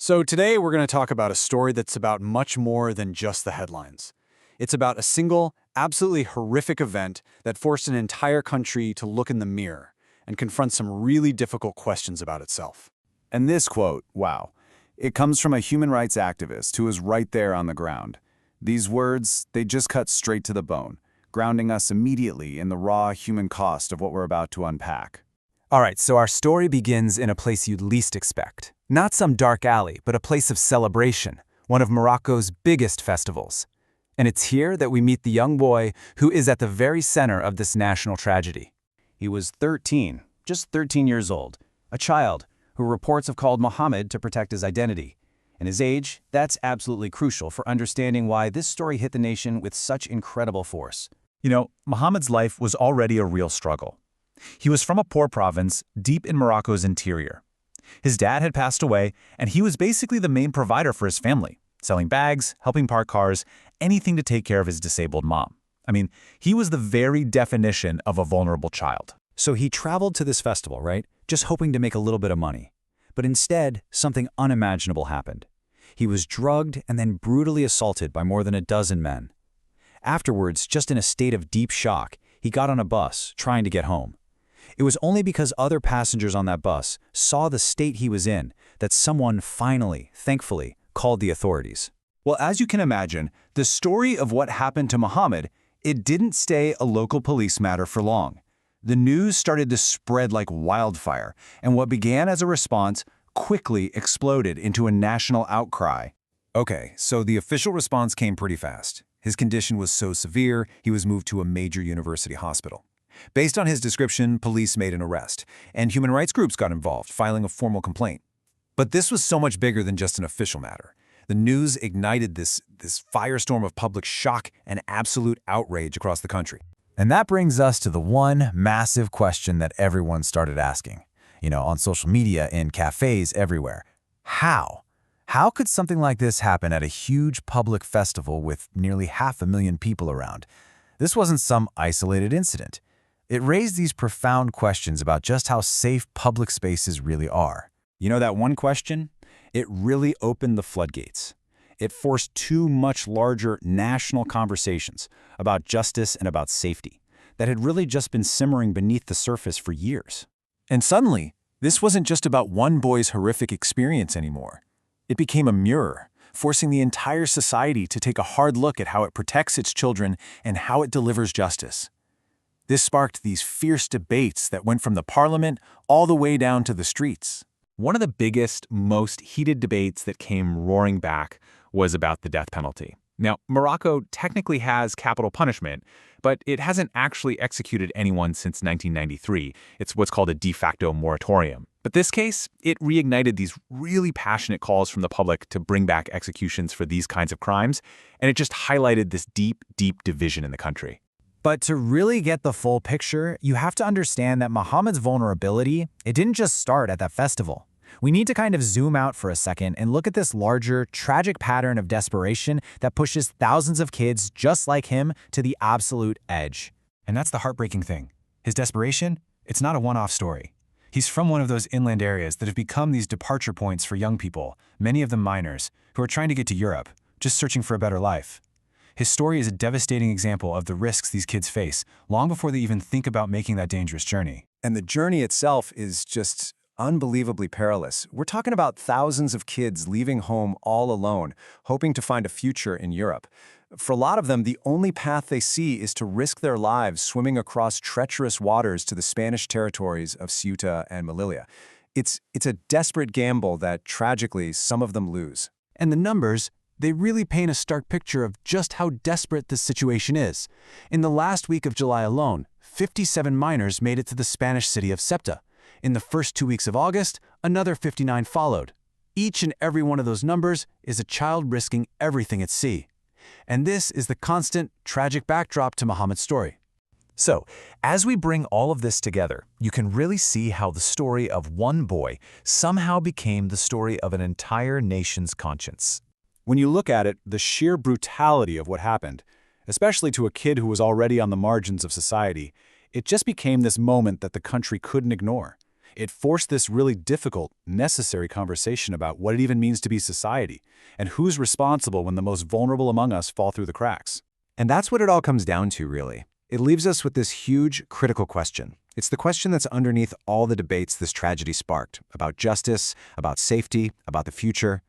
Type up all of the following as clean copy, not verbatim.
So today we're going to talk about a story that's about much more than just the headlines. It's about a single, absolutely horrific event that forced an entire country to look in the mirror and confront some really difficult questions about itself. And this quote, wow, it comes from a human rights activist who was right there on the ground. These words, they just cut straight to the bone, grounding us immediately in the raw human cost of what we're about to unpack. All right, so our story begins in a place you'd least expect. Not some dark alley, but a place of celebration, one of Morocco's biggest festivals. And it's here that we meet the young boy who is at the very center of this national tragedy. He was 13, just 13 years old, a child who reports have called Mohammed to protect his identity. And his age, that's absolutely crucial for understanding why this story hit the nation with such incredible force. You know, Mohammed's life was already a real struggle. He was from a poor province deep in Morocco's interior. His dad had passed away, and he was basically the main provider for his family, selling bags, helping park cars, anything to take care of his disabled mom. I mean, he was the very definition of a vulnerable child. So he traveled to this festival, right? Just hoping to make a little bit of money. But instead, something unimaginable happened. He was drugged and then brutally assaulted by more than a dozen men. Afterwards, just in a state of deep shock, he got on a bus, trying to get home. It was only because other passengers on that bus saw the state he was in that someone finally, thankfully, called the authorities. Well, as you can imagine, the story of what happened to Mohammed, it didn't stay a local police matter for long. The news started to spread like wildfire, and what began as a response quickly exploded into a national outcry. Okay, so the official response came pretty fast. His condition was so severe, he was moved to a major university hospital. Based on his description, police made an arrest, and human rights groups got involved, filing a formal complaint. But this was so much bigger than just an official matter. The news ignited this firestorm of public shock and absolute outrage across the country. And that brings us to the one massive question that everyone started asking. On social media, in cafes, everywhere. How? How could something like this happen at a huge public festival with nearly 500,000 people around? This wasn't some isolated incident. It raised these profound questions about just how safe public spaces really are. You know that one question? It really opened the floodgates. It forced two much larger national conversations about justice and about safety that had really just been simmering beneath the surface for years. And suddenly, this wasn't just about one boy's horrific experience anymore. It became a mirror, forcing the entire society to take a hard look at how it protects its children and how it delivers justice. This sparked these fierce debates that went from the parliament all the way down to the streets. One of the biggest, most heated debates that came roaring back was about the death penalty. Now, Morocco technically has capital punishment, but it hasn't actually executed anyone since 1993. It's what's called a de facto moratorium. But this case, it reignited these really passionate calls from the public to bring back executions for these kinds of crimes, and it just highlighted this deep, deep division in the country. But to really get the full picture, you have to understand that Mohammed's vulnerability, it didn't just start at that festival. We need to kind of zoom out for a second and look at this larger, tragic pattern of desperation that pushes thousands of kids just like him to the absolute edge. And that's the heartbreaking thing. His desperation, it's not a one-off story. He's from one of those inland areas that have become these departure points for young people, many of them minors, who are trying to get to Europe, just searching for a better life. His story is a devastating example of the risks these kids face, long before they even think about making that dangerous journey. And the journey itself is just unbelievably perilous. We're talking about thousands of kids leaving home all alone, hoping to find a future in Europe. For a lot of them, the only path they see is to risk their lives swimming across treacherous waters to the Spanish territories of Ceuta and Melilla. It's a desperate gamble that, tragically, some of them lose. And the numbers, they really paint a stark picture of just how desperate this situation is. In the last week of July alone, 57 minors made it to the Spanish city of Ceuta. In the first 2 weeks of August, another 59 followed. Each and every one of those numbers is a child risking everything at sea. And this is the constant, tragic backdrop to Mohammed's story. So, as we bring all of this together, you can really see how the story of one boy somehow became the story of an entire nation's conscience. When you look at it, the sheer brutality of what happened, especially to a kid who was already on the margins of society, it just became this moment that the country couldn't ignore. It forced this really difficult, necessary conversation about what it even means to be society, and who's responsible when the most vulnerable among us fall through the cracks. And that's what it all comes down to, really. It leaves us with this huge, critical question. It's the question that's underneath all the debates this tragedy sparked, about justice, about safety, about the future.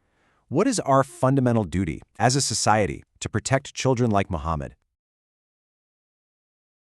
What is our fundamental duty, as a society, to protect children like Mohammed?